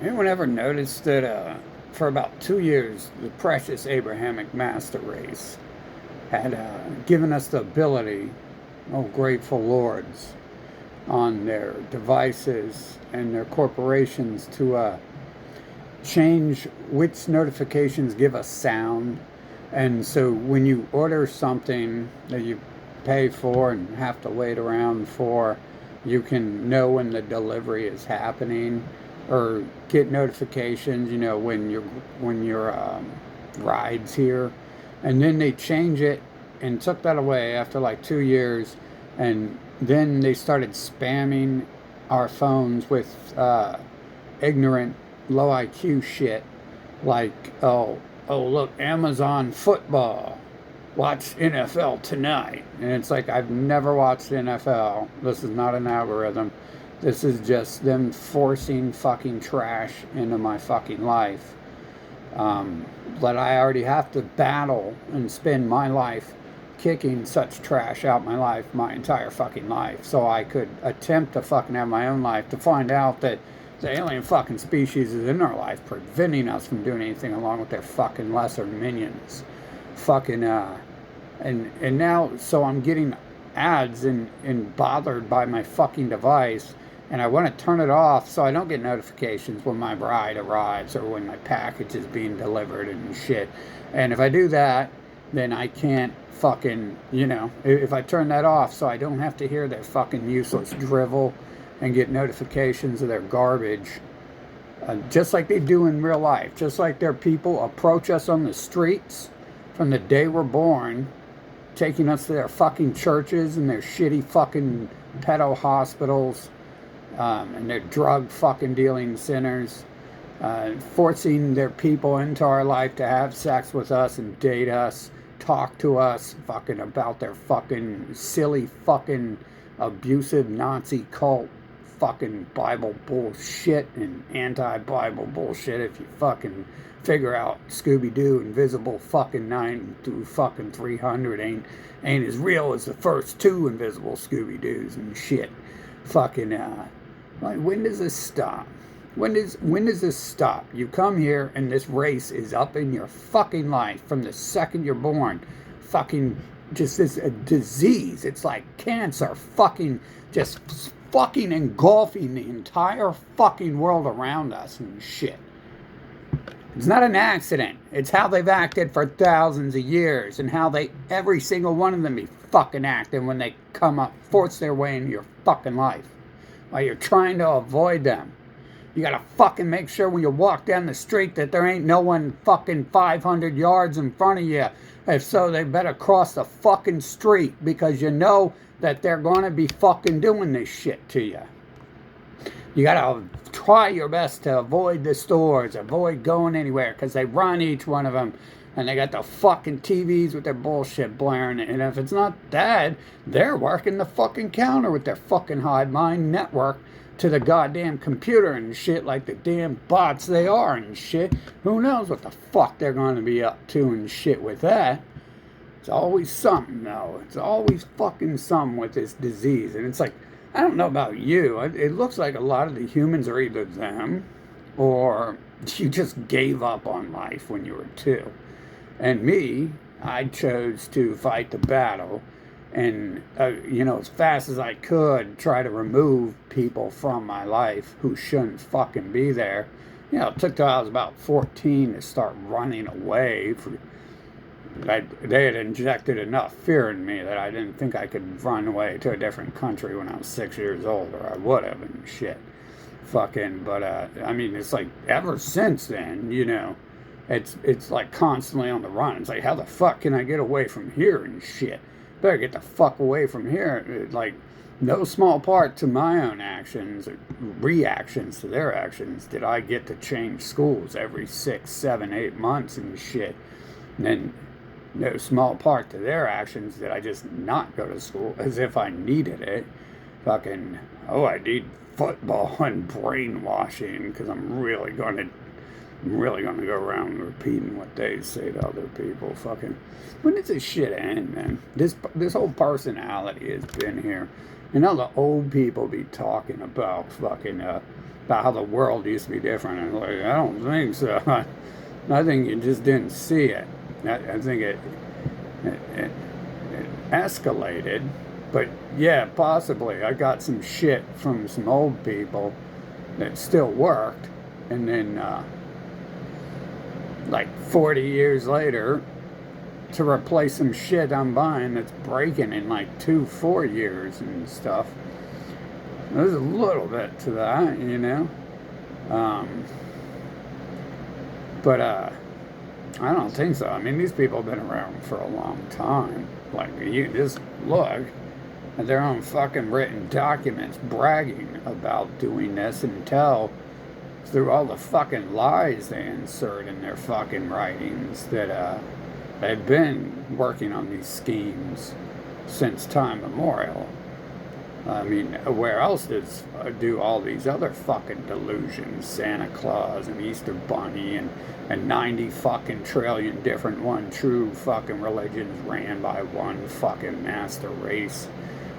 Anyone ever noticed that for about 2 years, the precious Abrahamic master race had given us the ability, oh grateful lords, on their devices and their corporations to change which notifications give us sound. And so when you order something that you pay for and have to wait around for, you can know when the delivery is happening or get notifications, when your ride's here. And then they change it and took that away after like 2 years. And then they started spamming our phones with ignorant, low IQ shit like, oh, look, Amazon football. Watch NFL tonight. And it's like, I've never watched NFL. This is not an algorithm. This is just them forcing fucking trash into my fucking life. But I already have to battle and spend my life kicking such trash out my life, my entire fucking life, so I could attempt to fucking have my own life, to find out that the alien fucking species is in our life, preventing us from doing anything along with their fucking lesser minions. Fucking, and now, so I'm getting ads and bothered by my fucking device, and I want to turn it off so I don't get notifications when my bride arrives or when my package is being delivered and shit. And if I do that, then I can't fucking, if I turn that off so I don't have to hear their fucking useless drivel and get notifications of their garbage, just like they do in real life, just like their people approach us on the streets from the day we're born, taking us to their fucking churches and their shitty fucking pedo hospitals, and their drug fucking dealing centers, forcing their people into our life to have sex with us and date us, talk to us fucking about their fucking silly fucking abusive Nazi cult fucking Bible bullshit and anti-Bible bullshit. If you fucking figure out Scooby-Doo Invisible fucking 9 through fucking 300 ain't as real as the first two Invisible Scooby-Doos and shit. Fucking like, when does this stop? When does this stop? You come here and this race is up in your fucking life from the second you're born. Fucking just this disease. It's like cancer fucking just fucking engulfing the entire fucking world around us and shit. It's not an accident. It's how they've acted for thousands of years, and how every single one of them be fucking acting when they come up, force their way into your fucking life while you're trying to avoid them. You gotta fucking make sure when you walk down the street that there ain't no one fucking 500 yards in front of you. If so, they better cross the fucking street, because you know that they're gonna be fucking doing this shit to you. You gotta try your best to avoid the stores, avoid going anywhere, because they run each one of them, and they got the fucking TVs with their bullshit blaring. And if it's not that, they're working the fucking counter with their fucking hive mind network to the goddamn computer and shit, like the damn bots they are and shit. Who knows what the fuck they're going to be up to and shit with that. It's always something, though. It's always fucking something with this disease. And it's like, I don't know about you. It looks like a lot of the humans are either them, or you just gave up on life when you were 2. And me, I chose to fight the battle and, as fast as I could, try to remove people from my life who shouldn't fucking be there. It took till I was about 14 to start running away. They had injected enough fear in me that I didn't think I could run away to a different country when I was 6 years old, or I would have and shit. Fucking, but, it's like, ever since then, it's like constantly on the run. It's like, how the fuck can I get away from here and shit? Better get the fuck away from here. Like, no small part to my own actions or reactions to their actions did I get to change schools every 6, 7, 8 months and shit. And then no small part to their actions did I just not go to school as if I needed it. Fucking, I need football and brainwashing because I'm really going to go around repeating what they say to other people. Fucking, when does this shit end, man? This whole personality has been here. The old people be talking about fucking about how the world used to be different. And like, I don't think so. I think you just didn't see it. I think it escalated. But yeah, possibly. I got some shit from some old people that still worked. And then, like 40 years later, to replace some shit I'm buying that's breaking in like 2-4 years and stuff. There's a little bit to that, you know. But I don't think so. I mean, these people have been around for a long time. Like, you just look at their own fucking written documents bragging about doing this and tell through all the fucking lies they insert in their fucking writings that they've been working on these schemes since time immemorial. I mean, where else do all these other fucking delusions, Santa Claus and Easter Bunny and 90 fucking trillion different one true fucking religions ran by one fucking master race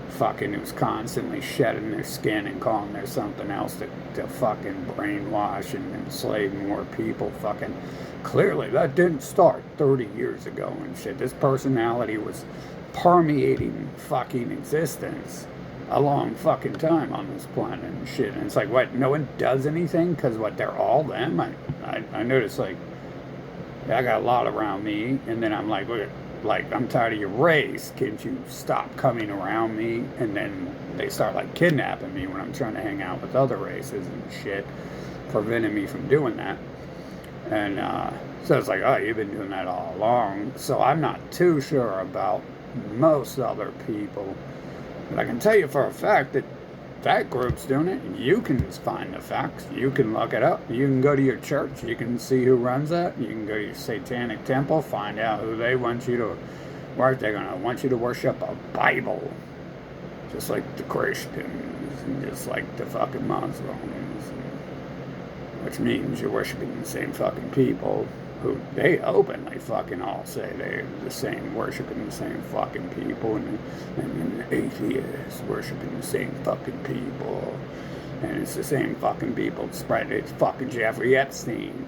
fucking who's constantly shedding their skin and calling there something else to fucking brainwash and enslave more people. Fucking clearly that didn't start 30 years ago and shit. This personality was permeating fucking existence a long fucking time on this planet and shit. And it's like, what, no one does anything because what, they're all them? I noticed, like, I got a lot around me, and then I'm like, look, like, I'm tired of your race, can't you stop coming around me? And then they start like kidnapping me when I'm trying to hang out with other races and shit, preventing me from doing that. And so it's like, oh, you've been doing that all along. So I'm not too sure about most other people. But I can tell you for a fact that that group's doing it. You can find the facts. You can look it up. You can go to your church. You can see who runs that. You can go to your satanic temple, find out who they want you to worship. They're going to want you to worship a Bible, just like the Christians and just like the fucking Muslims, which means you're worshiping the same fucking people who they openly fucking all say they're the same, worshiping the same fucking people, and then the atheists worshiping the same fucking people, and it's the same fucking people spread. It's fucking Jeffrey Epstein,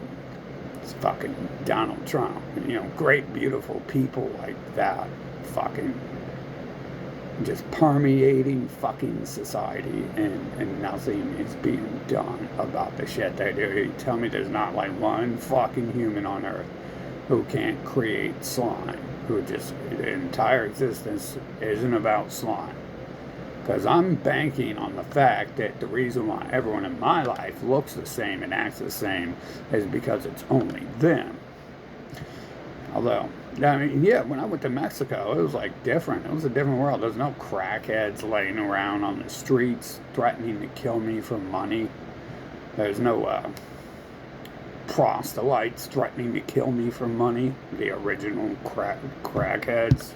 it's fucking Donald Trump, and, you know, great beautiful people like that, fucking just permeating fucking society, and nothing is being done about the shit they do. You tell me there's not like one fucking human on earth who can't create slime, who just, the entire existence isn't about slime. Because I'm banking on the fact that the reason why everyone in my life looks the same and acts the same is because it's only them. Although, I mean, yeah, when I went to Mexico, it was like different. It was a different world. There's no crackheads laying around on the streets threatening to kill me for money. There's no proselytes threatening to kill me for money. The original crackheads.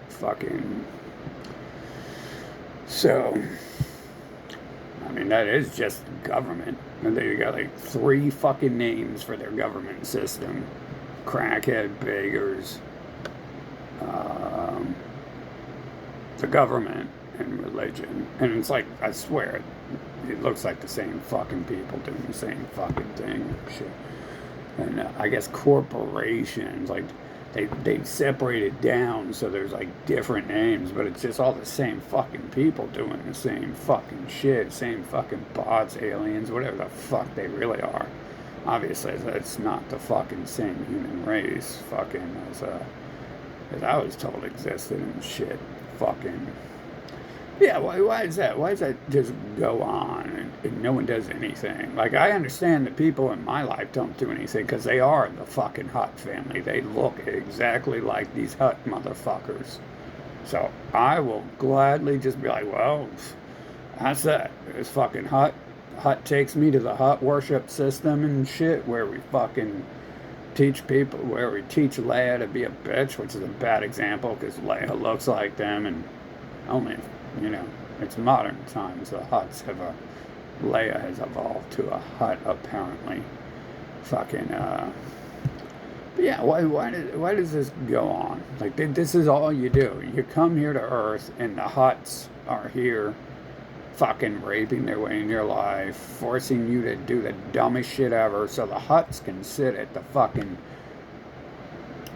Fucking. So, I mean, that is just government. And they got like 3 fucking names for their government system. Crackhead beggars, the government, and religion. And it's like, I swear, it looks like the same fucking people doing the same fucking thing and shit. And I guess corporations, like, they separate it down so there's like different names, but it's just all the same fucking people doing the same fucking shit, same fucking bots, aliens, whatever the fuck they really are. Obviously, it's not the fucking same human race, fucking, as I was told existed and shit, fucking. Yeah, why is that? Why does that just go on and no one does anything? Like, I understand that people in my life don't do anything because they are the fucking Hutt family. They look exactly like these Hutt motherfuckers. So I will gladly just be like, well, that's that. It's fucking Hutt. Hutt takes me to the Hutt worship system and shit, where we fucking teach people, where we teach Leia to be a bitch, which is a bad example because Leia looks like them, and only, you know, it's modern times. The Hutts have Leia has evolved to a Hutt apparently. Fucking, but yeah, why does this go on? Like, this is all you do. You come here to Earth, and the Hutts are here fucking raping their way in your life, forcing you to do the dumbest shit ever so the Hutts can sit at the fucking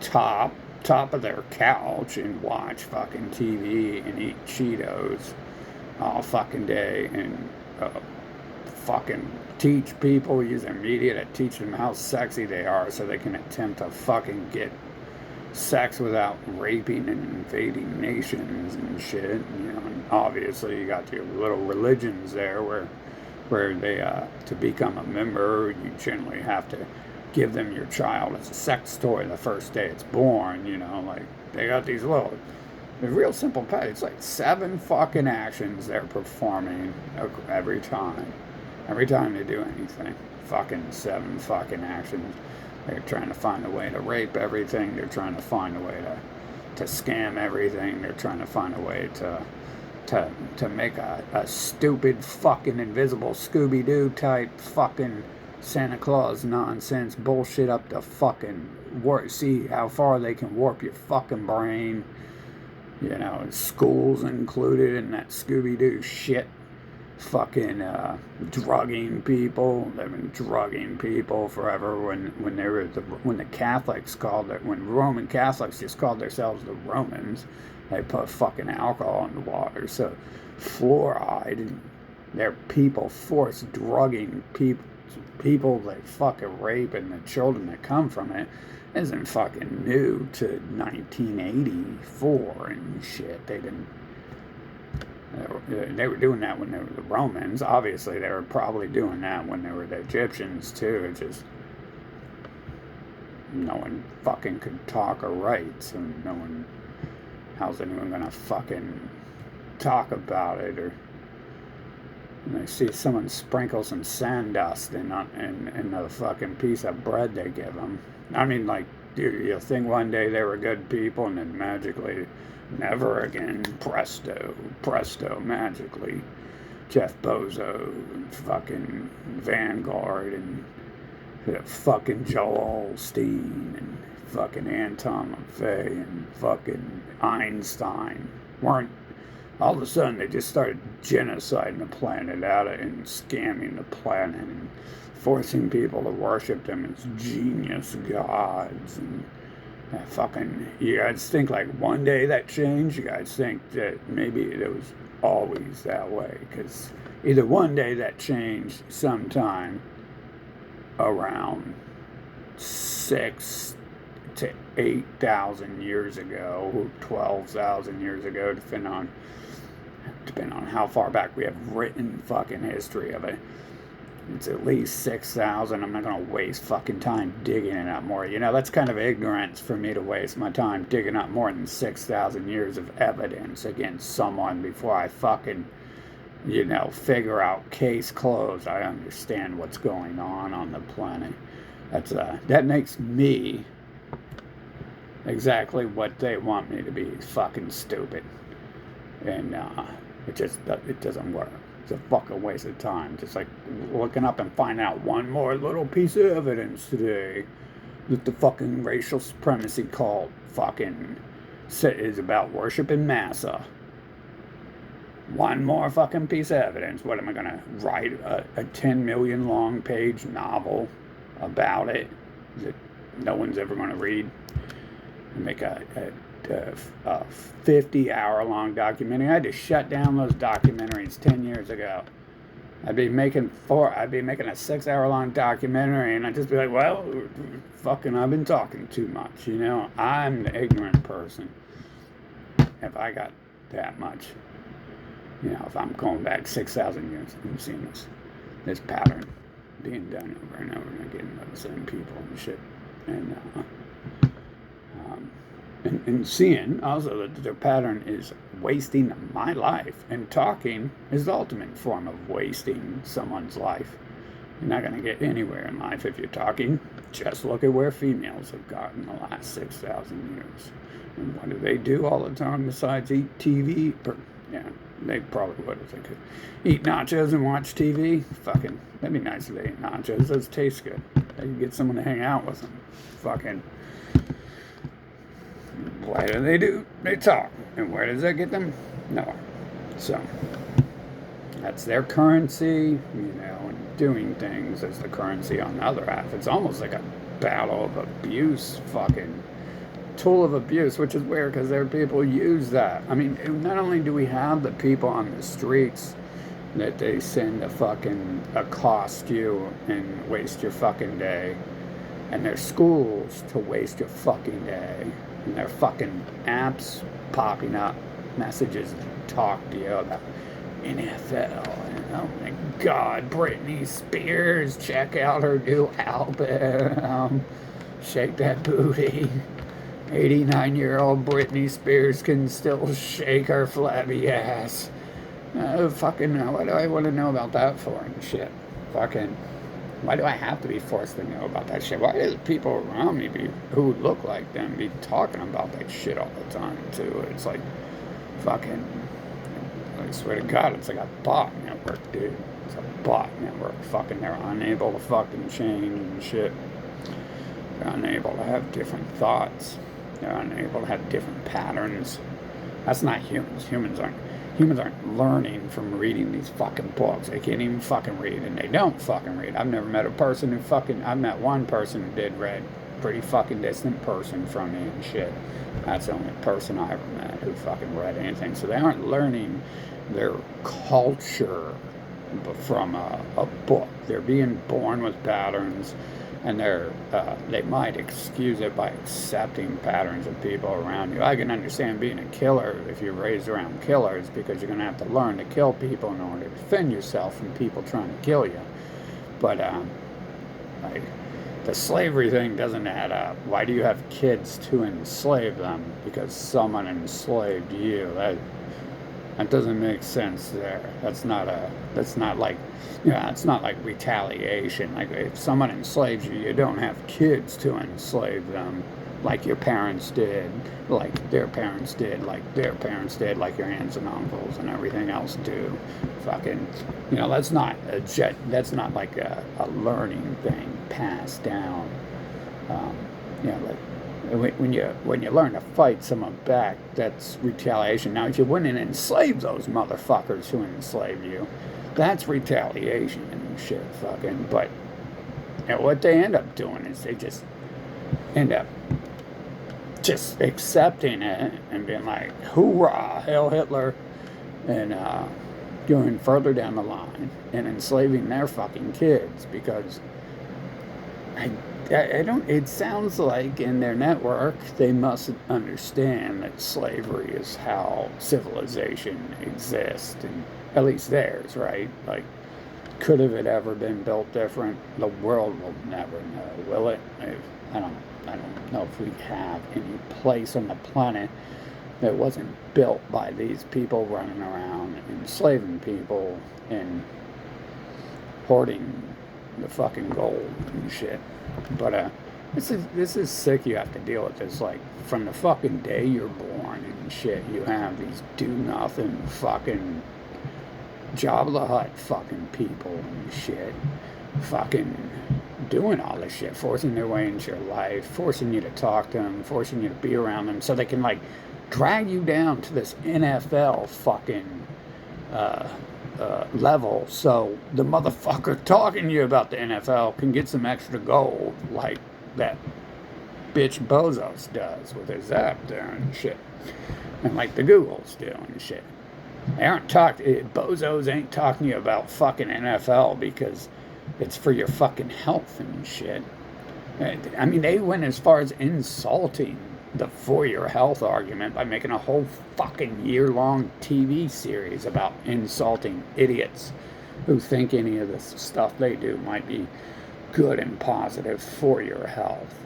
top of their couch and watch fucking TV and eat Cheetos all fucking day and fucking teach people, use their media to teach them how sexy they are so they can attempt to fucking get sex without raping and invading nations and shit. You know, and obviously you got your little religions there where they to become a member, you generally have to give them your child as a sex toy the first day it's born. You know, like they got these little, the real simple pet. It's like 7 fucking actions they're performing every time. Every time they do anything, fucking 7 fucking actions. They're trying to find a way to rape everything. They're trying to find a way to scam everything. They're trying to find a way to make a stupid fucking invisible Scooby-Doo type fucking Santa Claus nonsense bullshit up to fucking see how far they can warp your fucking brain. You know, schools included in that Scooby-Doo shit. Fucking drugging people. They've been drugging people forever. When they were when the Catholics when Roman Catholics just called themselves the Romans, they put fucking alcohol in the water. So fluoride, and their people force drugging people they fucking rape and the children that come from it isn't fucking new to 1984 and shit. They were doing that when they were the Romans. Obviously, they were probably doing that when they were the Egyptians, too. It's just no one fucking could talk or write, so no one, how's anyone gonna fucking talk about it? Or when they see someone sprinkle some sand dust in the fucking piece of bread they give them. I mean, like, you think one day they were good people and then magically, never again, presto, magically, Jeff Bezos and fucking Vanguard and fucking Joel Osteen and fucking Anton LaVey and fucking Einstein weren't, all of a sudden they just started genociding the planet out and scamming the planet and forcing people to worship them as genius gods. And fucking, you guys think like one day that changed? You guys think that maybe it was always that way? Because either one day that changed sometime around 6,000 to 8,000 years ago, or 12,000 years ago, depending on how far back we have written fucking history of it. It's at least 6,000. I'm not going to waste fucking time digging it up more. You know, that's kind of ignorance for me to waste my time digging up more than 6,000 years of evidence against someone before I fucking, you know, figure out case closed. I understand what's going on the planet. That makes me exactly what they want me to be, fucking stupid. And it doesn't work. It's a fucking waste of time. Just like looking up and finding out one more little piece of evidence today that the fucking racial supremacy cult fucking is about worshiping massa. One more fucking piece of evidence. What am I gonna write a 10 million long page novel about it that no one's ever gonna read? Make a 50-hour-long documentary. I had to shut down those documentaries 10 years ago. I'd be making a 6-hour-long documentary, and I'd just be like, well, fucking, I've been talking too much, you know? I'm the ignorant person. If I got that much, you know, if I'm going back 6,000 years and seeing this pattern being done over and over again by the same people and shit. And seeing also that their pattern is wasting my life, and talking is the ultimate form of wasting someone's life. You're not going to get anywhere in life if you're talking. Just look at where females have gotten the last 6,000 years. And what do they do all the time besides eat TV? Yeah, they probably would if they could. Eat nachos and watch TV? Fucking, that'd be nice if they ate nachos. Those taste good. They could get someone to hang out with them. Fucking. Why do they do? They talk. And where does that get them? Nowhere. So, That's their currency, and doing things as the currency on the other half. It's almost like a battle of abuse, fucking tool of abuse, which is weird because there are people who use that. I mean, not only do we have the people on the streets that they send to fucking accost you and waste your fucking day, and their schools to waste your fucking day, and their fucking apps popping up messages to talk to you about NFL, and oh my god, Britney Spears, check out her new album, shake that booty. 89-year-old Britney Spears can still shake her flabby ass. Fucking, what do I want to know about that for and shit? Fucking, why do I have to be forced to know about that shit? Why do the people around me who look like them be talking about that shit all the time, too? It's like, fucking, I swear to God, it's like a bot network, dude. It's a bot network. Fucking, they're unable to fucking change and shit. They're unable to have different thoughts. They're unable to have different patterns. That's not humans. Humans aren't learning from reading these fucking books. They can't even fucking read, and they don't fucking read. I've never met a person who fucking... I've met one person who did read. Pretty fucking distant person from me and shit. That's the only person I ever met who fucking read anything. So they aren't learning their culture from a book. They're being born with patterns, and they might excuse it by accepting patterns of people around you. I can understand being a killer if you're raised around killers, because you're going to have to learn to kill people in order to defend yourself from people trying to kill you. But the slavery thing doesn't add up. Why do you have kids to enslave them? Because someone enslaved you. That doesn't make sense there. It's not like retaliation. Like, if someone enslaves you, you don't have kids to enslave them like your parents did, like their parents did, like their parents did, like your aunts and uncles and everything else do. Fucking, that's not like a learning thing passed down. Like when you learn to fight someone back, that's retaliation. Now, if you went and enslaved those motherfuckers who enslaved you, that's retaliation and shit, fucking. But what they end up doing is they just end up just accepting it and being like, hoorah, Hail Hitler, and going further down the line and enslaving their fucking kids, because it sounds like in their network they must understand that slavery is how civilization exists, and at least theirs, right? Like, could have it ever been built different? The world will never know, will it? I don't know if we have any place on the planet that wasn't built by these people running around enslaving people and hoarding the fucking gold and shit. But this is sick. You have to deal with this, like, from the fucking day you're born and shit. You have these do nothing fucking Jabba the Hutt fucking people and shit, fucking doing all this shit, forcing their way into your life, forcing you to talk to them, forcing you to be around them, so they can, like, drag you down to this NFL fucking level, so the motherfucker talking to you about the NFL can get some extra gold, like that bitch Bezos does with his app there and shit, and like the Googles do and shit. Bozos ain't talking to you about fucking NFL because it's for your fucking health and shit. I mean, they went as far as insulting the for your health argument by making a whole fucking year-long TV series about insulting idiots who think any of this stuff they do might be good and positive for your health.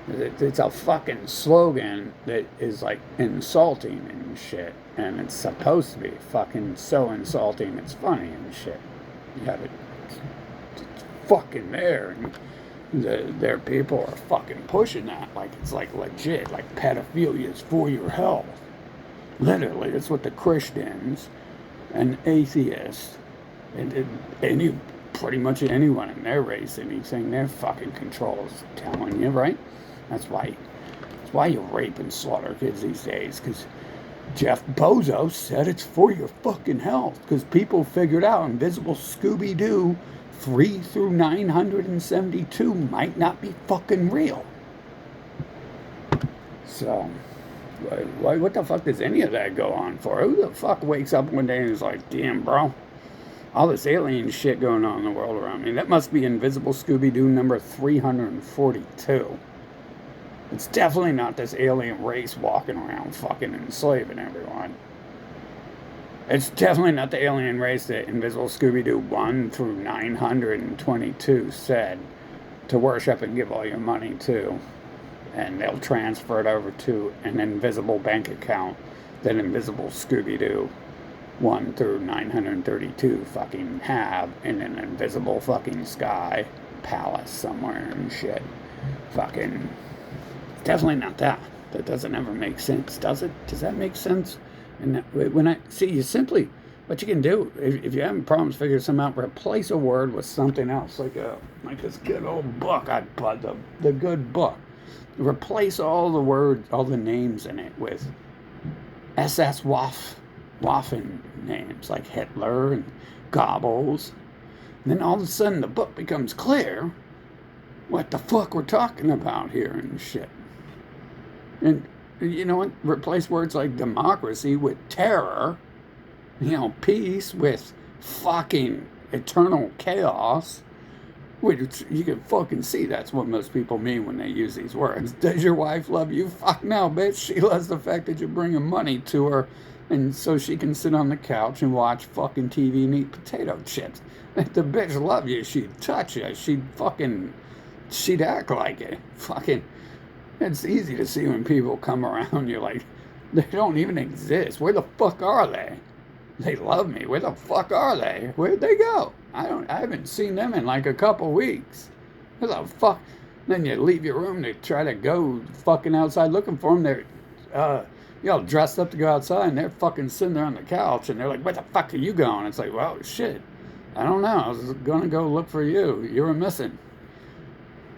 It's a fucking slogan that is like insulting and shit, and it's supposed to be fucking so insulting it's funny and shit. You have it fucking there, and their people are fucking pushing that like it's like legit, like pedophilia is for your health. Literally, it's what the Christians and atheists and pretty much anyone in their race, anything their fucking control is telling you, right? That's why you rape and slaughter kids these days, because Jeff Bezos said it's for your fucking health because people figured out Invisible Scooby-Doo 3 through 972 might not be fucking real. So, what the fuck does any of that go on for? Who the fuck wakes up one day and is like, damn, bro, all this alien shit going on in the world around me? That must be Invisible Scooby-Doo number 342. It's definitely not this alien race walking around fucking enslaving everyone. It's definitely not the alien race that Invisible Scooby-Doo 1 through 922 said to worship and give all your money to. And they'll transfer it over to an invisible bank account that Invisible Scooby-Doo 1 through 932 fucking have in an invisible fucking sky palace somewhere and shit. Fucking... Definitely not that. That doesn't ever make sense, does it? Does that make sense? And when I see you simply, what you can do if you're having problems figuring something out, replace a word with something else, like this good old book I bought, the good book. Replace all the words, all the names in it with SS Waffen names like Hitler and Goebbels. And then all of a sudden the book becomes clear what the fuck we're talking about here and shit. And you know what? Replace words like democracy with terror, peace with fucking eternal chaos, which you can fucking see that's what most people mean when they use these words. Does your wife love you? Fuck no, bitch. She loves the fact that you're bringing money to her and so she can sit on the couch and watch fucking TV and eat potato chips. If the bitch loved you, she'd touch you. She'd act like it. Fucking... It's easy to see when people come around, you're like, they don't even exist. Where the fuck are they? They love me. Where the fuck are they? Where'd they go? I haven't seen them in like a couple weeks. Where the fuck? Then you leave your room to try to go fucking outside looking for them. They're, dressed up to go outside and they're fucking sitting there on the couch and they're like, where the fuck are you going? It's like, well, shit. I don't know. I was gonna go look for you. You were missing.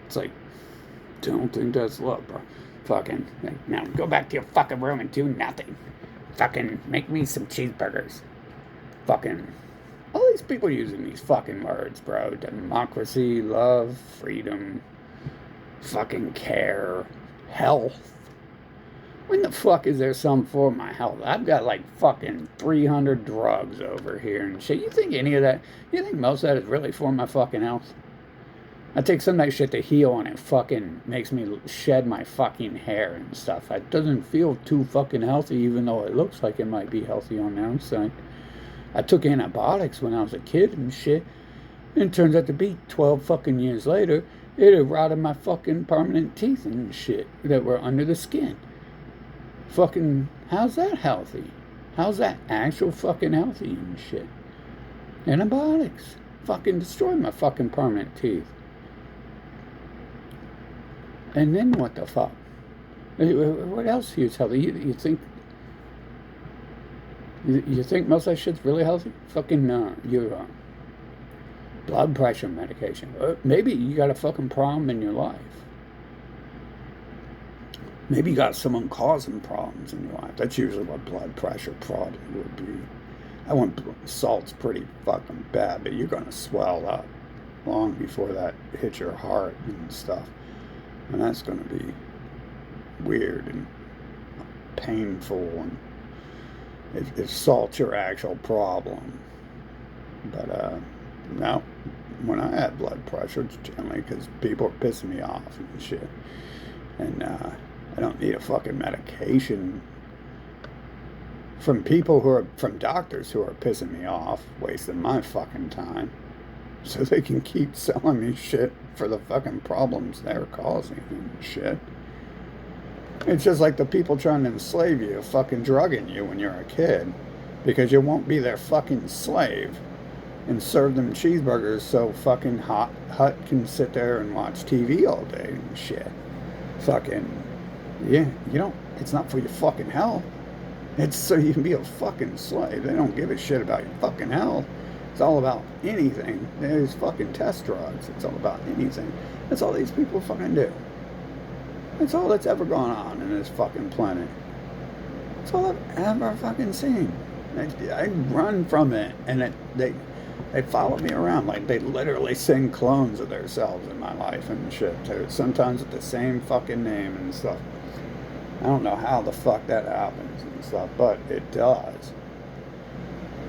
It's like, don't think that's love, bro. Fucking, now go back to your fucking room and do nothing. Fucking make me some cheeseburgers. Fucking, all these people using these fucking words, bro. Democracy, love, freedom, fucking care, health. When the fuck is there some for my health? I've got like fucking 300 drugs over here and shit. You think any of that, you think most of that is really for my fucking health? I take some of that shit to heal and it fucking makes me shed my fucking hair and stuff. It doesn't feel too fucking healthy even though it looks like it might be healthy on the outside. I took antibiotics when I was a kid and shit. And it turns out to be 12 fucking years later, it had rotted my fucking permanent teeth and shit that were under the skin. Fucking, how's that healthy? How's that actual fucking healthy and shit? Antibiotics fucking destroyed my fucking permanent teeth. And then what the fuck? What else do you tell me? You think most of that shit's really healthy? Fucking your blood pressure medication. Maybe you got a fucking problem in your life. Maybe you got someone causing problems in your life. That's usually what blood pressure probably would be. That one, salt's pretty fucking bad, but you're gonna swell up long before that hits your heart and stuff. And that's going to be weird and painful, and if salt's your actual problem. But no, when I have blood pressure, it's generally because people are pissing me off and shit. And I don't need a fucking medication from doctors who are pissing me off, wasting my fucking time, so they can keep selling me shit for the fucking problems they're causing and shit. It's just like the people trying to enslave you, fucking drugging you when you're a kid, because you won't be their fucking slave and serve them cheeseburgers so fucking Hut can sit there and watch TV all day and shit. Fucking, yeah, it's not for your fucking health. It's so you can be a fucking slave. They don't give a shit about your fucking health. It's all about anything. There's fucking test drugs. It's all about anything. That's all these people fucking do. That's all that's ever gone on in this fucking planet. That's all I've ever fucking seen. I run from it, and they follow me around like they literally sing clones of themselves in my life and shit too. Sometimes with the same fucking name and stuff. I don't know how the fuck that happens and stuff, but it does.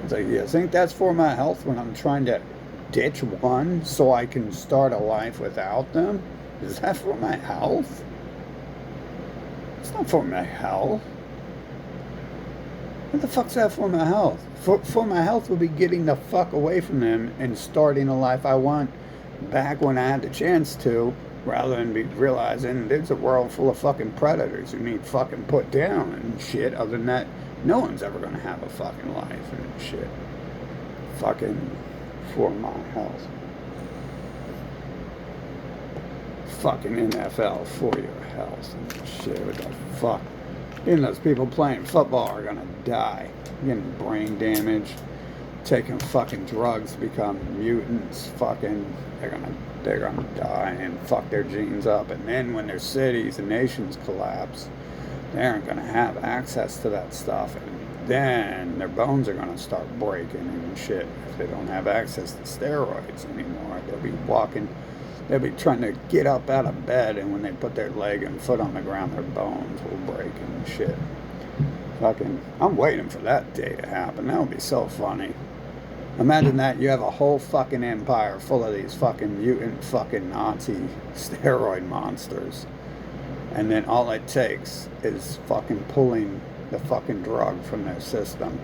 It's like, you think that's for my health when I'm trying to ditch one so I can start a life without them? Is that for my health? It's not for my health. What the fuck's that for my health? For my health would be getting the fuck away from them and starting a life I want back when I had the chance to, rather than be realizing there's a world full of fucking predators who need fucking put down and shit. Other than that, no one's ever gonna have a fucking life and shit. Fucking for my health. Fucking NFL for your health and shit. What the fuck? Even those people playing football are gonna die. Getting brain damage, taking fucking drugs, become mutants. Fucking, they're gonna die and fuck their genes up. And then when their cities and nations collapse, they aren't gonna have access to that stuff. And then their bones are gonna start breaking and shit if they don't have access to steroids anymore. They'll be walking. They'll be trying to get up out of bed, and when they put their leg and foot on the ground, their bones will break and shit. Fucking, I'm waiting for that day to happen. That would be so funny. Imagine that you have a whole fucking empire full of these fucking mutant fucking Nazi steroid monsters. And then all it takes is fucking pulling the fucking drug from their system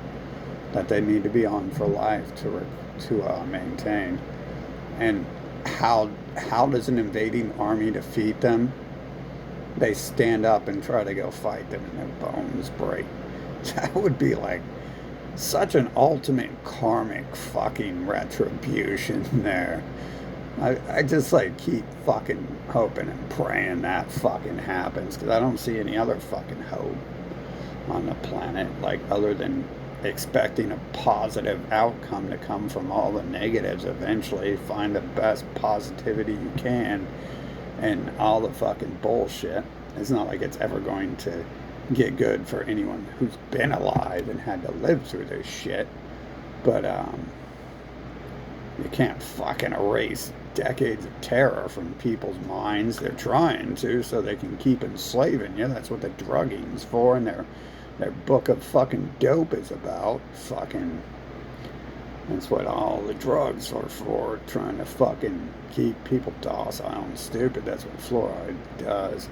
that they need to be on for life to maintain. And how does an invading army defeat them? They stand up and try to go fight them, and their bones break. That would be like such an ultimate karmic fucking retribution there. I just like keep fucking hoping and praying that fucking happens, because I don't see any other fucking hope on the planet, like, other than expecting a positive outcome to come from all the negatives eventually. Find the best positivity you can and all the fucking bullshit. It's not like it's ever going to get good for anyone who's been alive and had to live through this shit. But you can't fucking erase decades of terror from people's minds. They're trying to, so they can keep enslaving you. That's what the drugging's for, and their book of fucking dope is about. Fucking, that's what all the drugs are for, trying to fucking keep people docile and stupid. That's what fluoride does.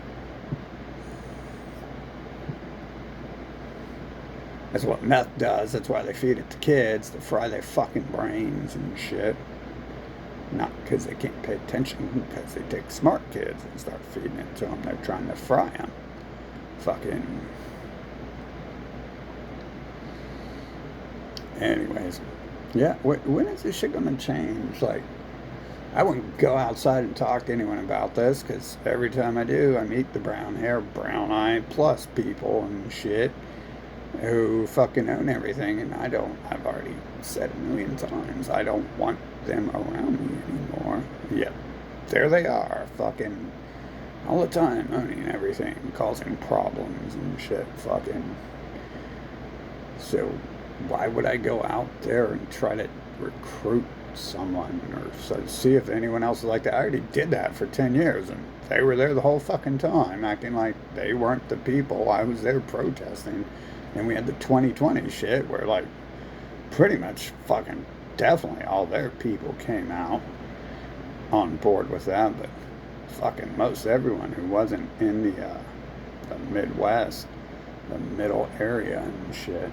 That's what meth does. That's why they feed it to kids, to fry their fucking brains and shit. Not because they can't pay attention, because they take smart kids and start feeding it to them. They're trying to fry them. Fucking. Anyways, yeah, when is this shit gonna change? Like, I wouldn't go outside and talk to anyone about this, because every time I do, I meet the brown hair, brown eye plus people and shit who fucking own everything, and I've already said a million times, I don't want them around me anymore. Yet, there they are, fucking all the time, owning everything, causing problems and shit, fucking. So, why would I go out there and try to recruit someone or see if anyone else is like that? I already did that for 10 years, and they were there the whole fucking time, acting like they weren't the people. I was there protesting. And we had the 2020 shit where, like, pretty much fucking definitely all their people came out on board with that, but fucking most everyone who wasn't in the Midwest, the middle area and shit.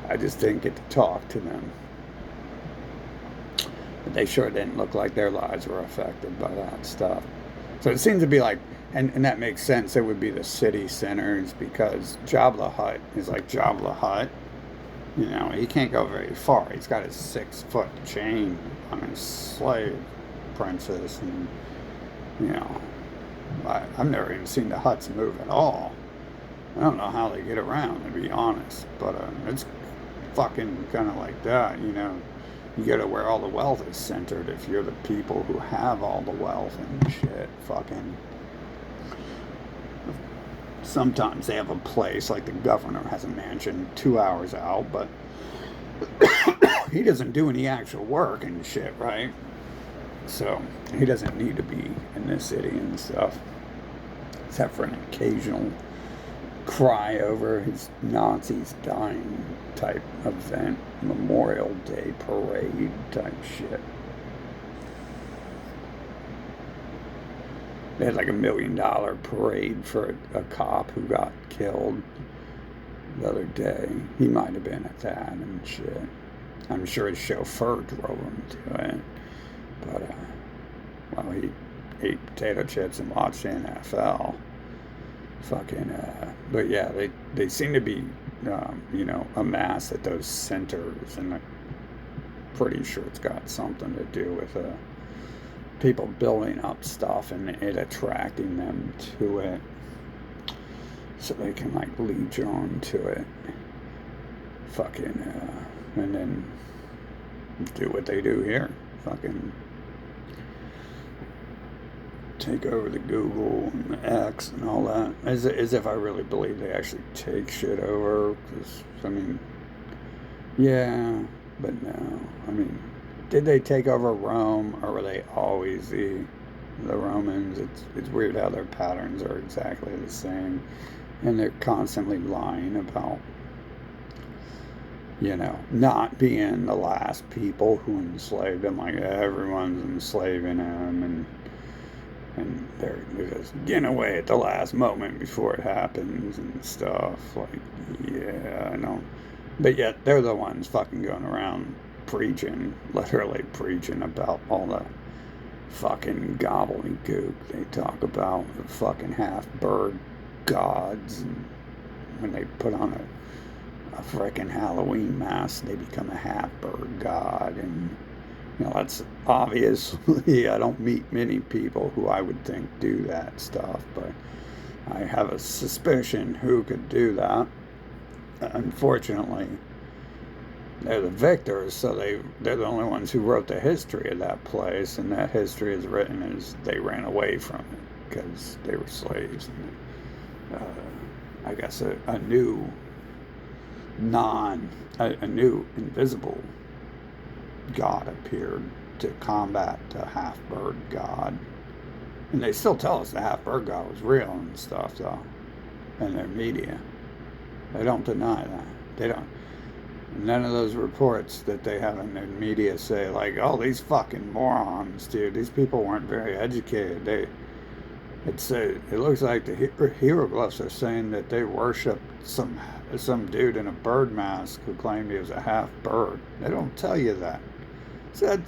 I just didn't get to talk to them. But they sure didn't look like their lives were affected by that stuff. So it seems to be like, and that makes sense, it would be the city centers, because Jabba the Hutt is like Jabba the Hutt. You know, he can't go very far. He's got his 6-foot chain on his slave princess, and, you know, I've never even seen the Hutts move at all. I don't know how they get around, to be honest, but it's fucking kind of like that, you know. You go to where all the wealth is centered if you're the people who have all the wealth and shit. Fucking Sometimes they have a place, like the governor has a mansion 2 hours out, but he doesn't do any actual work and shit, right? So he doesn't need to be in this city and stuff, except for an occasional cry over his Nazis dying type event, Memorial Day parade type shit. They had like $1 million parade for a cop who got killed the other day. He might have been at that and shit. I'm sure his chauffeur drove him to it. But, well, he ate potato chips and watched the NFL. But yeah, they seem to be, amassed at those centers, and I'm pretty sure it's got something to do with people building up stuff and it attracting them to it, so they can like leech on to it, and then do what they do here, take over the Google and the X and all that, as if I really believe they actually take shit over, because, yeah, but no, did they take over Rome, or were they always the Romans? It's weird how their patterns are exactly the same, and they're constantly lying about, not being the last people who enslaved them. Like, everyone's enslaving them, and they're just getting away at the last moment before it happens and stuff. Like, yeah, I know. But yet, they're the ones fucking going around literally preaching about all the fucking gobbledygook they talk about, the fucking half-bird gods, and when they put on a frickin' Halloween mask, they become a half-bird god, and that's obviously, I don't meet many people who I would think do that stuff, but I have a suspicion who could do that. Unfortunately, they're the victors, so they're the only ones who wrote the history of that place, and that history is written as they ran away from it because they were slaves. And, I guess a new invisible god appeared to combat the half-bird god, and they still tell us the half-bird god was real and stuff, though, in their media. They don't deny that. They don't. None of those reports that they have in their media say, like, oh, these fucking morons, dude, these people weren't very educated. It looks like the hieroglyphs are saying that they worshipped some dude in a bird mask who claimed he was a half bird. They don't tell you that. So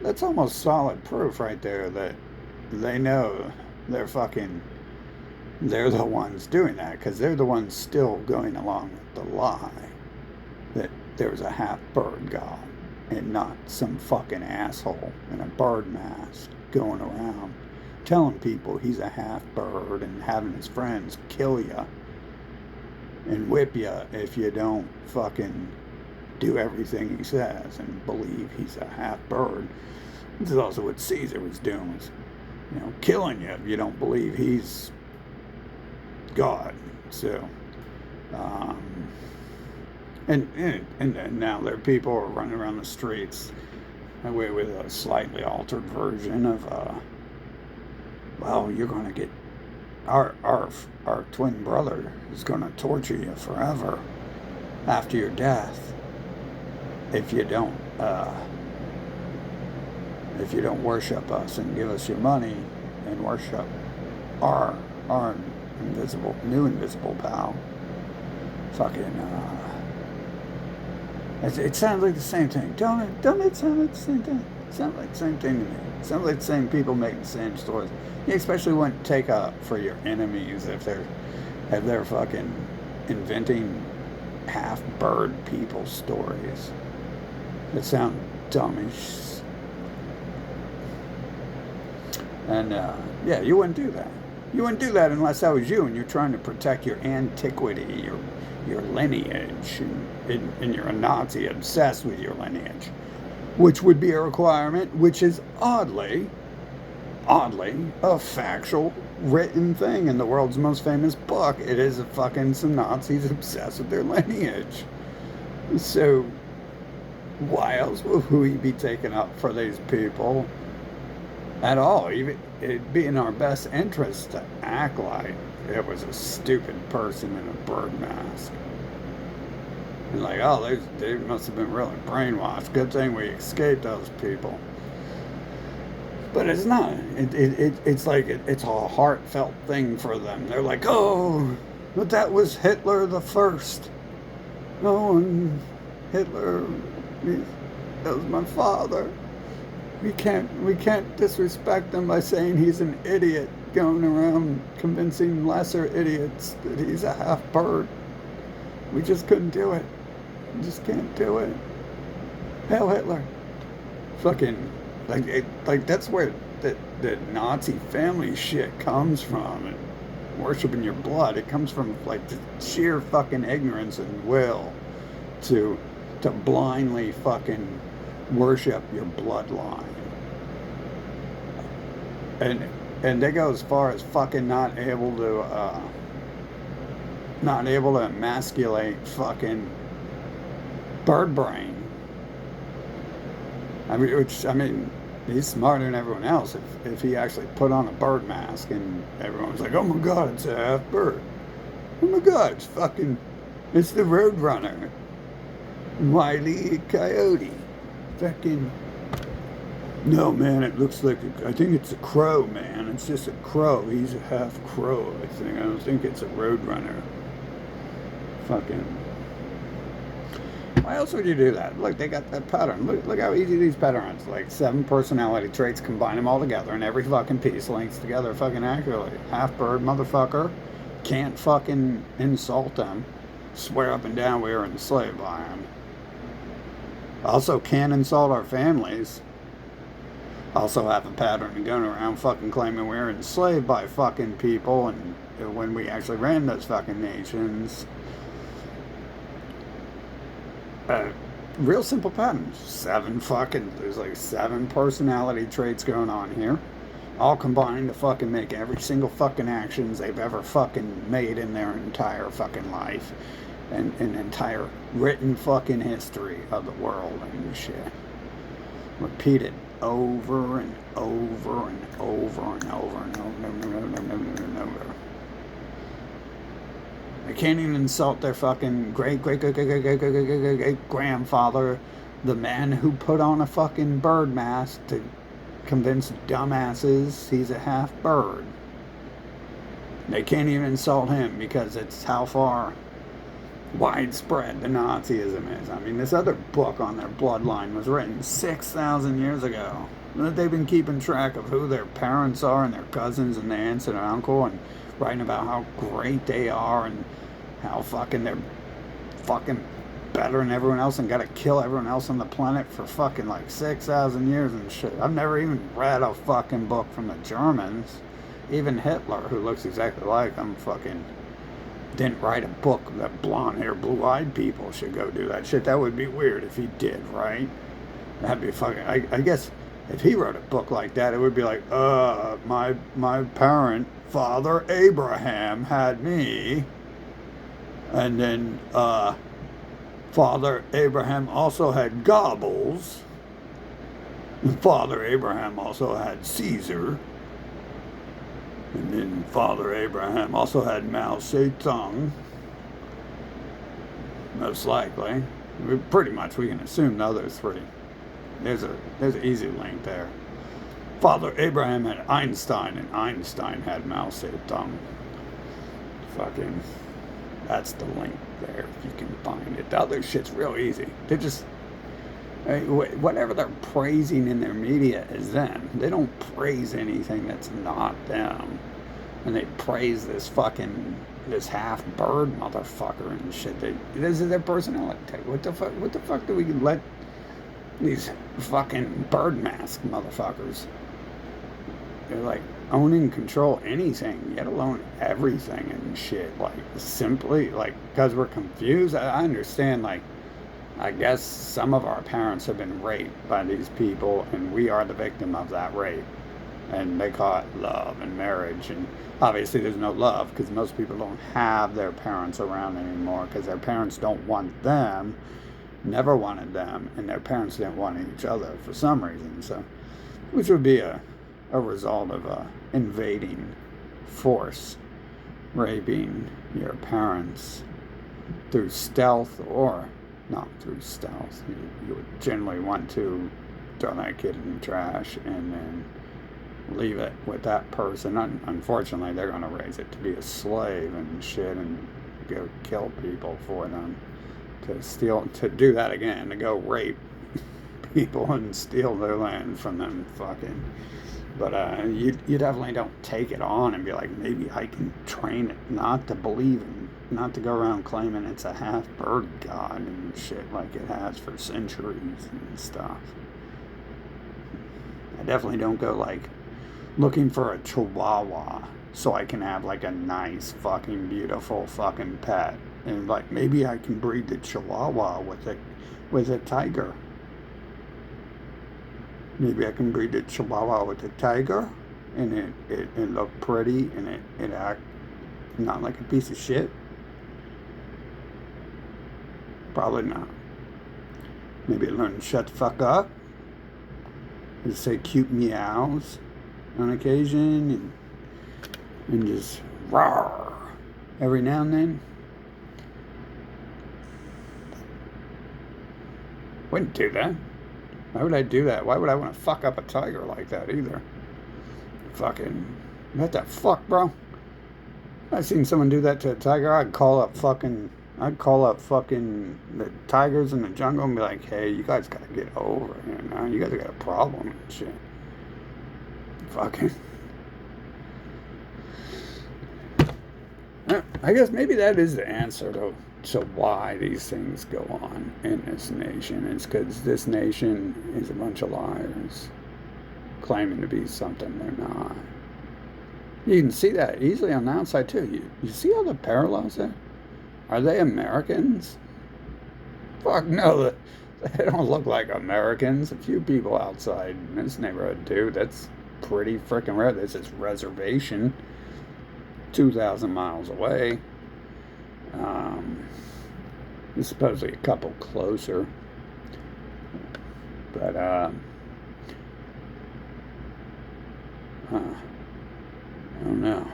that's almost solid proof right there that they know they're the ones doing that, because they're the ones still going along with the lie that there was a half-bird god and not some fucking asshole in a bird mask going around telling people he's a half-bird and having his friends kill you and whip you if you don't fucking do everything he says and believe he's a half-bird. This is also what Caesar was doing, was, killing you if you don't believe he's God. So, and now there are people who are running around the streets with a slightly altered version of, well, you're going to get, our twin brother is going to torture you forever after your death if you don't worship us and give us your money and worship our new invisible pal. It sounds like the same thing. Don't it sound like the same thing? It sounds like the same thing to me. It sounds like the same people making the same stories. You especially wouldn't take up for your enemies if they're fucking inventing half-bird people stories that sound dumbish. And yeah, you wouldn't do that. You wouldn't do that unless that was you and you're trying to protect your antiquity, your lineage, and you're a Nazi obsessed with your lineage, which would be a requirement, which is oddly oddly, a factual written thing in the world's most famous book. It is a fucking some Nazis obsessed with their lineage. So why else would we be taking up for these people at all? Even it'd be in our best interest to act like it was a stupid person in a bird mask. And like, oh, they must have been really brainwashed. Good thing we escaped those people. But it's not. It's like it's a heartfelt thing for them. They're like, oh, but that was Hitler the first. Oh, and Hitler, that was my father. We can't disrespect him by saying he's an idiot, going around convincing lesser idiots that he's a half bird. We just couldn't do it. We just can't do it. Hail Hitler. Fucking like that's where the Nazi family shit comes from. And worshiping your blood, it comes from like the sheer fucking ignorance and will to blindly fucking worship your bloodline. And they go as far as fucking not able to emasculate fucking bird brain. I mean, he's smarter than everyone else. If he actually put on a bird mask and everyone was like, oh my god, it's a half bird. Oh my god, it's the Roadrunner. Wile E. Coyote. Fucking. No, man, it looks like, I think it's a crow, man. It's just a crow. He's a half crow, I think. I don't think it's a Roadrunner. Fucking. Why else would you do that? Look, they got that pattern. Look how easy these patterns. Like 7 personality traits, combine them all together, and every fucking piece links together fucking accurately. Half bird motherfucker. Can't fucking insult them. Swear up and down we were enslaved by them. Also can't insult our families. Also have a pattern of going around fucking claiming we were enslaved by fucking people, and when we actually ran those fucking nations. Real simple patterns. There's like 7 personality traits going on here. All combined to fucking make every single fucking actions they've ever fucking made in their entire fucking life. And an entire written fucking history of the world and shit. Repeated over and over and over and over and over and over. They can't even insult their fucking great grandfather, the man who put on a fucking bird mask to convince dumbasses he's a half bird. They can't even insult him because it's how far widespread the Nazism is. I mean, this other book on their bloodline was written 6,000 years ago. They've been keeping track of who their parents are and their cousins and their aunts and uncle, and writing about how great they are and how fucking they're fucking better than everyone else and gotta kill everyone else on the planet for fucking like 6,000 years and shit. I've never even read a fucking book from the Germans. Even Hitler, who looks exactly like them, fucking didn't write a book that blonde-haired, blue-eyed people should go do that shit. That would be weird if he did, right? That'd be fucking... I guess if he wrote a book like that, it would be like, my parent, Father Abraham, had me. And then, Father Abraham also had Goebbels. Father Abraham also had Caesar. And then Father Abraham also had Mao Zedong. Most likely. Pretty much we can assume the other 3. There's an easy link there. Father Abraham had Einstein, and Einstein had Mao Zedong. Fucking, that's the link there, if you can find it. The other shit's real easy. They just, whatever they're praising in their media is them. They don't praise anything that's not them. And they praise this half bird motherfucker and shit. This is their personality. What the fuck do we let these fucking bird mask motherfuckers? They're like own and control anything, yet alone everything and shit. Like simply like because we're confused. I understand, like, I guess some of our parents have been raped by these people and we are the victim of that rape. And they call it love and marriage. And obviously there's no love because most people don't have their parents around anymore because their parents don't want them, never wanted them, and their parents didn't want each other for some reason. So, which would be a result of a invading force raping your parents through stealth or not through stealth. You would generally want to throw that kid in the trash and then leave it with that person. Unfortunately, they're going to raise it to be a slave and shit and go kill people for them. To do that again, to go rape people and steal their land from them fucking. But you definitely don't take it on and be like, maybe I can train it not to believe in, not to go around claiming it's a half-bird god and shit like it has for centuries and stuff. I definitely don't go like looking for a chihuahua so I can have like a nice fucking beautiful fucking pet. And like maybe I can breed the chihuahua with a tiger. Maybe I can breed the chihuahua with a tiger and it look pretty and it act not like a piece of shit. Probably not. Maybe learn to shut the fuck up and say cute meows on occasion and just roar every now and then. Wouldn't do that. Why would I do that? Why would I want to fuck up a tiger like that either? Fucking, what the fuck, bro? If I seen someone do that to a tiger, I'd call up fucking the tigers in the jungle and be like, hey, you guys gotta get over here now. You guys got a problem and shit. Fucking. I guess maybe that is the answer to why these things go on in this nation. It's because this nation is a bunch of liars claiming to be something they're not. You can see that easily on the outside too. You see all the parallels there? Are they Americans? Fuck no, they don't look like Americans. A few people outside in this neighborhood do. That's pretty freaking rare. This is reservation 2,000 miles away. There's supposedly a couple closer. But, I don't know.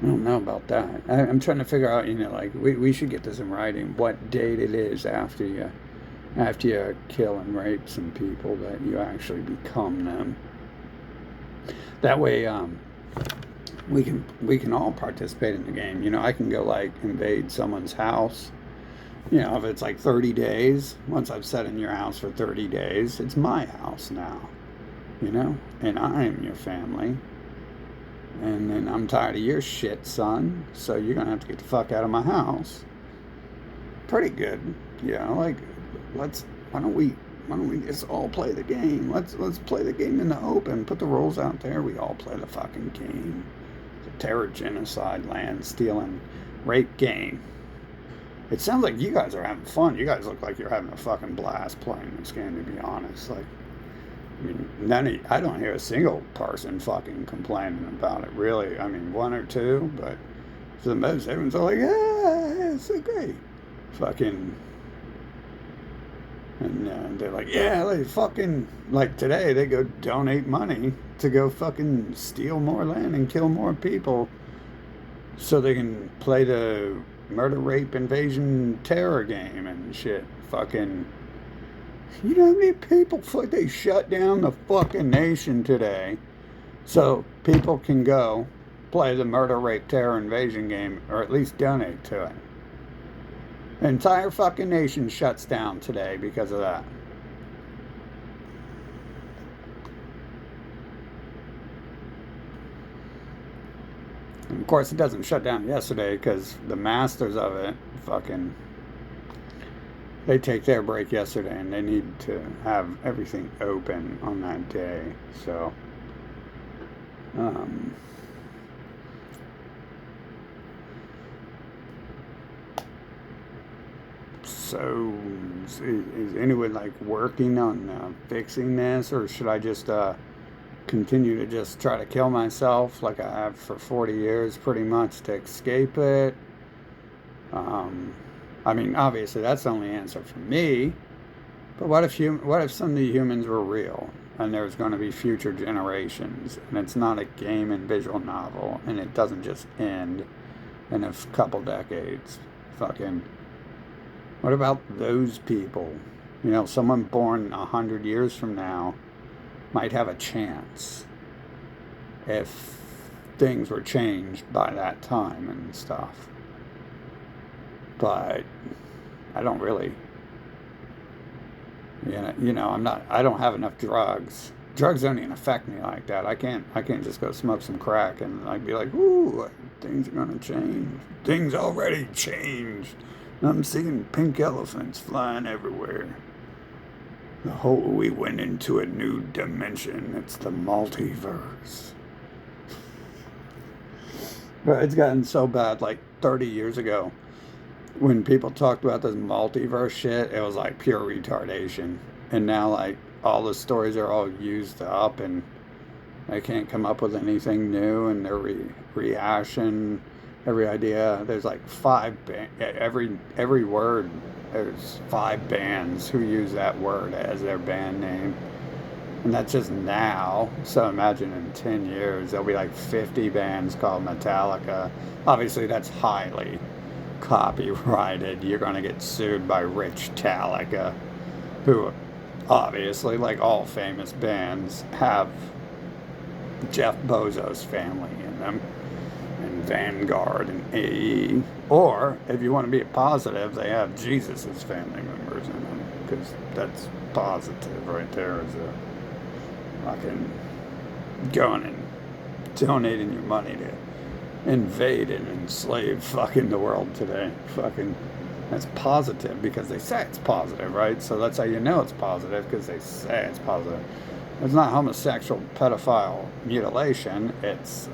I don't know about that. I'm trying to figure out, like, we should get this in writing, what date it is after you kill and rape some people that you actually become them. That way, we can all participate in the game. I can go, like, invade someone's house. If it's like 30 days, once I've sat in your house for 30 days, it's my house now. And I'm your family. And then I'm tired of your shit, son. So you're gonna have to get the fuck out of my house. Pretty good, like why don't we just all play the game? Let's play the game in the open. Put the rules out there. We all play the fucking game. The terror, genocide, land stealing, rape game. It sounds like you guys are having fun. You guys look like you're having a fucking blast playing this game, to be honest. Like, I mean, I don't hear a single person fucking complaining about it, really. I mean, one or two, but for the most, everyone's all like, yeah, it's so great. Fucking, and they're like, yeah, they fucking, like today, they go donate money to go fucking steal more land and kill more people so they can play the murder, rape, invasion, terror game and shit. Fucking, you know how many people, they shut down the fucking nation today so people can go play the murder, rape, terror, invasion game, or at least donate to it. The entire fucking nation shuts down today because of that. And of course, it doesn't shut down yesterday because the masters of it fucking, they take their break yesterday and they need to have everything open on that day. So, is anyone like working on fixing this, or should I just continue to just try to kill myself like I have for 40 years pretty much to escape it. I mean, obviously that's the only answer for me. But what if some of the humans were real and there's going to be future generations and it's not a game and visual novel and it doesn't just end in a couple decades? Fucking, what about those people? You know, someone born 100 years from now might have a chance if things were changed by that time and stuff. But I don't really, I don't have enough drugs. Drugs don't even affect me like that. I can't just go smoke some crack and I'd be like, ooh, things are gonna change. Things already changed. I'm seeing pink elephants flying everywhere. We went into a new dimension. It's the multiverse. But it's gotten so bad, like 30 years ago, when people talked about this multiverse shit, it was like pure retardation. And now, like, all the stories are all used up and they can't come up with anything new, and their reaction, every idea, there's like every word, there's 5 bands who use that word as their band name. And that's just now. So imagine in 10 years, there'll be like 50 bands called Metallica. Obviously, that's highly copyrighted. You're going to get sued by Rich Talica, who obviously, like all famous bands, have Jeff Bezos' family in them, and Vanguard and AE. Or, if you want to be positive, they have Jesus' family members in them, because that's positive right there, as a fucking going and donating your money to invade and enslave fucking the world today. Fucking, that's positive because they say it's positive, right? So that's how you know it's positive, because they say it's positive. It's not homosexual, pedophile mutilation. It's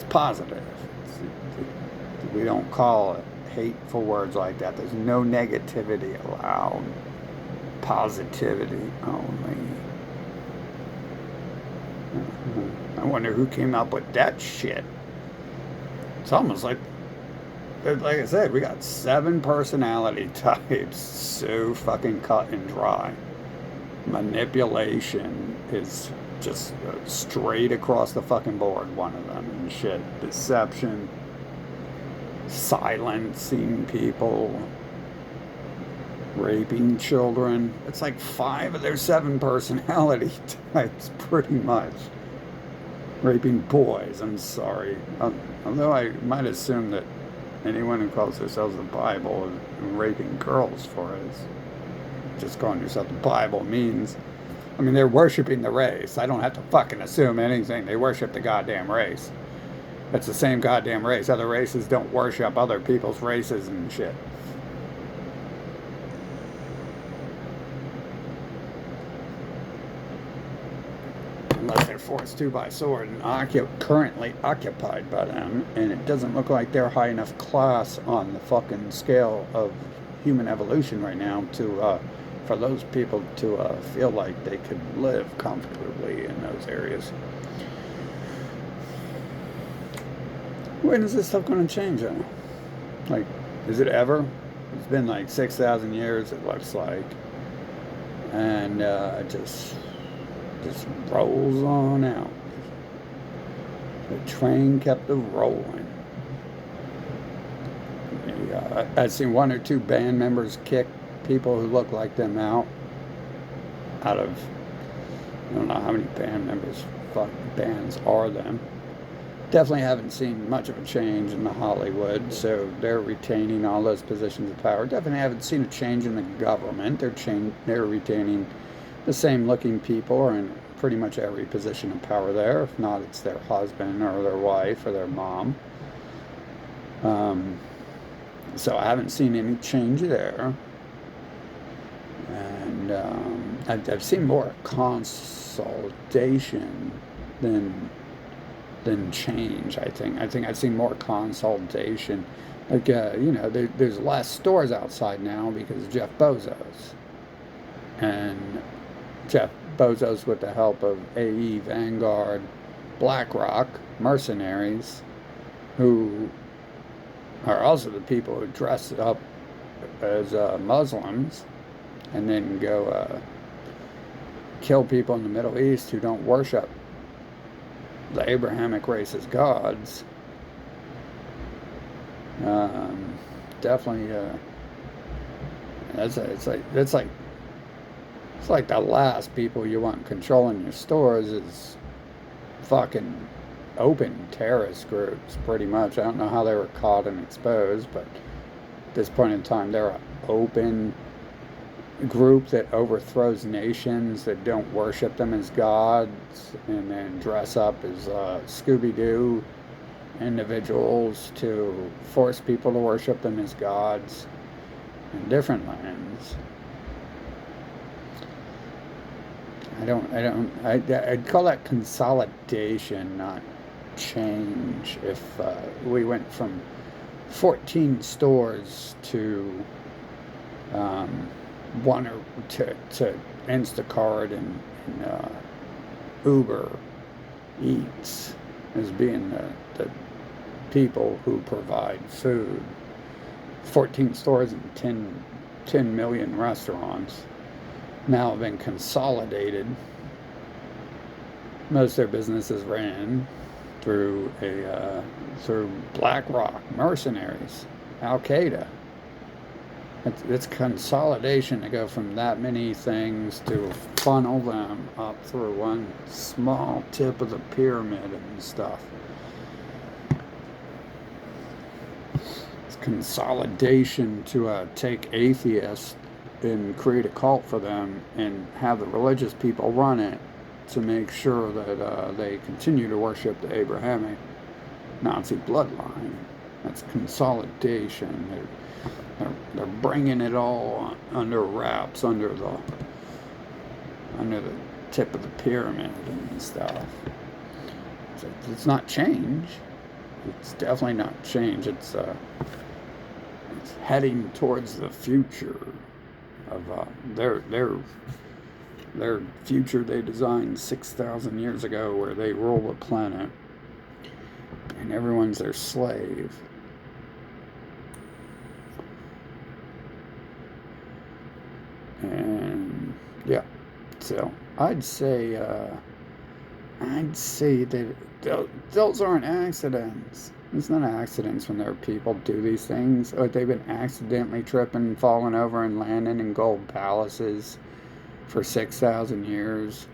positive. We don't call it hateful words like that. There's no negativity allowed. Positivity only. I wonder who came up with that shit. It's almost like I said, we got 7 personality types, so fucking cut and dry. Manipulation is just straight across the fucking board, one of them, and shit. Deception, silencing people, raping children. It's like 5 of their 7 personality types, pretty much. Raping boys, I'm sorry. Although I might assume that anyone who calls themselves the Bible is raping girls for it. Just calling yourself the Bible means, I mean, they're worshiping the race. I don't have to fucking assume anything. They worship the goddamn race. It's the same goddamn race. Other races don't worship other people's races and shit. Unless they're forced to by sword and currently occupied by them, and it doesn't look like they're high enough class on the fucking scale of human evolution right now to for those people to feel like they could live comfortably in those areas. When is this stuff going to change, though? Like, is it ever? It's been like 6,000 years, it looks like, and it just rolls on out. The train kept it rolling. I've seen 1 or 2 band members kick people who look like them out of, I don't know how many band members, bands are them. Definitely haven't seen much of a change in the Hollywood, so they're retaining all those positions of power. Definitely haven't seen a change in the government. They're retaining the same looking people are in pretty much every position of power there. If not, it's their husband or their wife or their mom. So I haven't seen any change there. And I've seen more consolidation than change, I think. I think I've seen more consolidation. Like, there's less stores outside now because of Jeff Bezos. And Jeff bozos with the help of AE, Vanguard, BlackRock, mercenaries, who are also the people who dress up as Muslims and then go kill people in the Middle East who don't worship the Abrahamic race as gods. Definitely, it's like the last people you want controlling your stores is fucking open terrorist groups, pretty much. I don't know how they were caught and exposed, but at this point in time, they're an open group that overthrows nations that don't worship them as gods and then dress up as Scooby-Doo individuals to force people to worship them as gods in different lands. I'd call that consolidation, not change. If we went from 14 stores to one or to Instacart and Uber Eats as being the people who provide food. 14 stores and 10 million restaurants now have been consolidated. Most of their businesses ran through BlackRock, mercenaries, Al Qaeda. It's consolidation to go from that many things to funnel them up through one small tip of the pyramid and stuff. It's consolidation to take atheists and create a cult for them and have the religious people run it to make sure that they continue to worship the Abrahamic Nazi bloodline. That's consolidation. They're bringing it all under wraps, under the tip of the pyramid and stuff. It's not change. It's definitely not change. It's heading towards the future of their future they designed 6,000 years ago, where they rule the planet and everyone's their slave. And yeah, so I'd say that those aren't accidents. It's not accidents when there are people do these things, or they've been accidentally tripping, falling over, and landing in gold palaces for 6,000 years.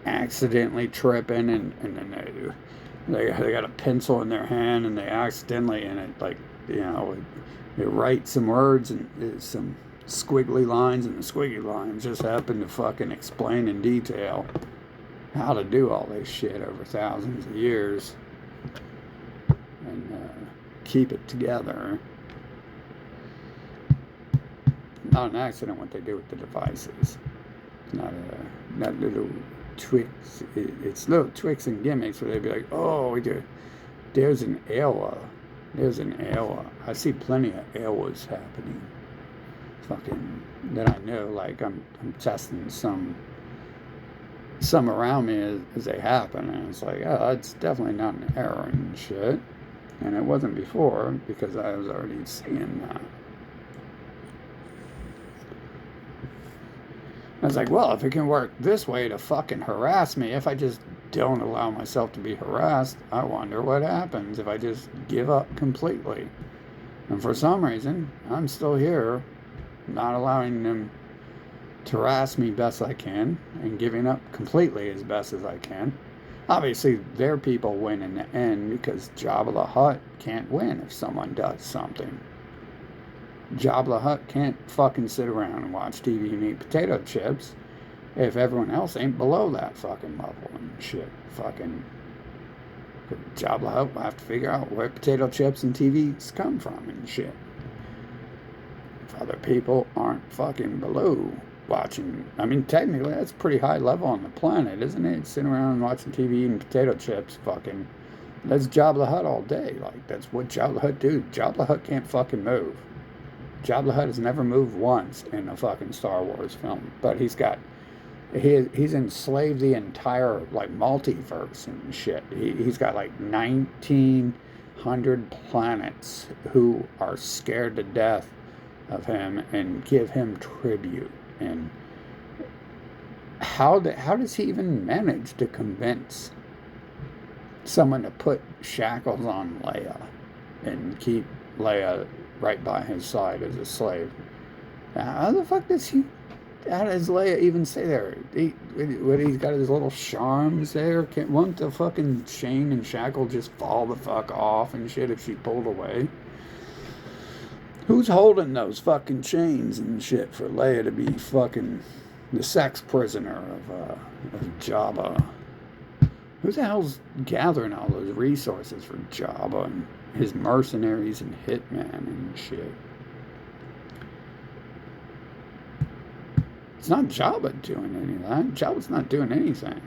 Accidentally tripping, and then they got a pencil in their hand, and they accidentally, and it, like, you know, they write some words and some squiggly lines, and the squiggly lines just happen to fucking explain in detail how to do all this shit over thousands of years and keep it together. Not an accident what they do with the devices. Not little tricks. It's little tricks and gimmicks where they'd be like, oh, there's an error. There's an error. I see plenty of errors happening. Fucking, that I know, like I'm testing some around me as they happen, and it's like, oh, it's definitely not an error and shit. And it wasn't before, because I was already seeing that. I was like, well, if it can work this way to fucking harass me, if I just don't allow myself to be harassed, I wonder what happens if I just give up completely. And for some reason, I'm still here, not allowing them to harass me best I can, and giving up completely as best as I can. Obviously, their people win in the end, because Jabba the Hutt can't win if someone does something. Jabba the Hutt can't fucking sit around and watch TV and eat potato chips if everyone else ain't below that fucking level and shit. Fucking Jabba the Hutt will have to figure out where potato chips and TVs come from and shit. If other people aren't fucking below watching, I mean, technically that's pretty high level on the planet, isn't it? Sitting around and watching TV and potato chips, fucking, that's Jabba the Hutt all day. Like, that's what Jabba the Hutt do. Jabba the Hutt can't fucking move. Jabba the Hutt has never moved once in a fucking Star Wars film, but he's got He's enslaved the entire like multiverse and shit. He's got like 1,900 planets who are scared to death of him and give him tribute. And how does he even manage to convince someone to put shackles on Leia and keep Leia right by his side as a slave? How the fuck does he? How does Leia even stay there? He's got his little charms there. Won't the fucking chain and shackle just fall the fuck off and shit if she pulled away? Who's holding those fucking chains and shit for Leia to be fucking the sex prisoner of Jabba? Who the hell's gathering all those resources for Jabba and his mercenaries and hitmen and shit? It's not Jabba doing any of that. Jabba's not doing anything.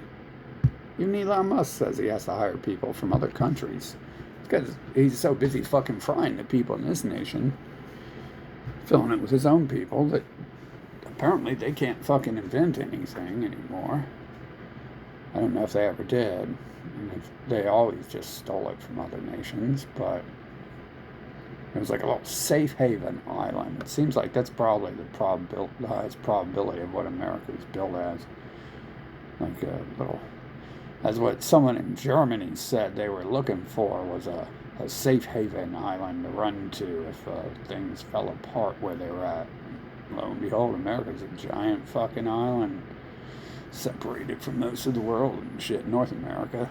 Even Elon Musk says he has to hire people from other countries. Because he's so busy fucking frying the people in this nation, filling it with his own people, that apparently they can't fucking invent anything anymore. I don't know if they ever did. And if they always just stole it from other nations, but it was like a little safe haven island. It seems like that's probably the highest probability of what America was built as. Like a little, as what someone in Germany said they were looking for was a safe haven island to run to if things fell apart where they were at. Lo and behold, America's a giant fucking island separated from most of the world and shit. North America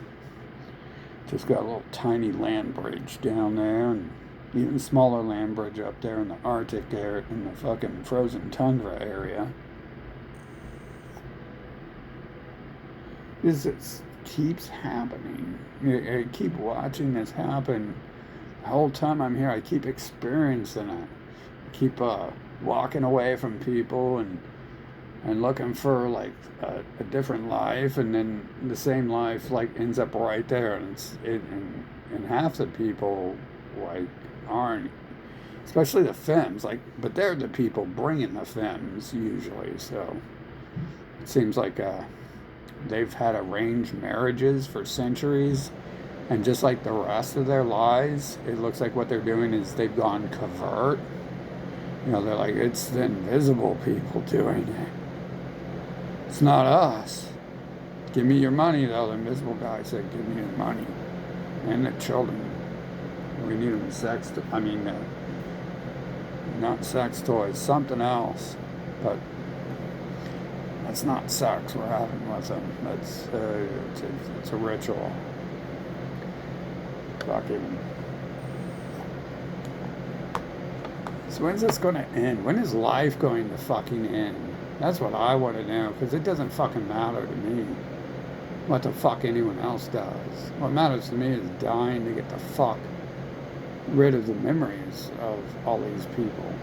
just got a little tiny land bridge down there, and even smaller land bridge up there in the Arctic area, in the fucking frozen tundra area. This keeps happening. I keep watching this happen. The whole time I'm here, I keep experiencing it. I keep walking away from people and looking for like a different life, and then the same life like ends up right there, and half the people like aren't, especially the femmes, like, but they're the people bringing the femmes usually. So it seems like they've had arranged marriages for centuries, and just like the rest of their lives, it looks like what they're doing is they've gone covert. You know, they're like, it's the invisible people doing it. It's not us. Give me your money, though. The invisible guy said, give me your money. And the children. We need them not sex toys, something else. But that's not sex we're having with them. It's a ritual. Fucking. So when's this going to end? When is life going to fucking end? That's what I want to know, because it doesn't fucking matter to me what the fuck anyone else does. What matters to me is dying to get the fuck rid of the memories of all these people.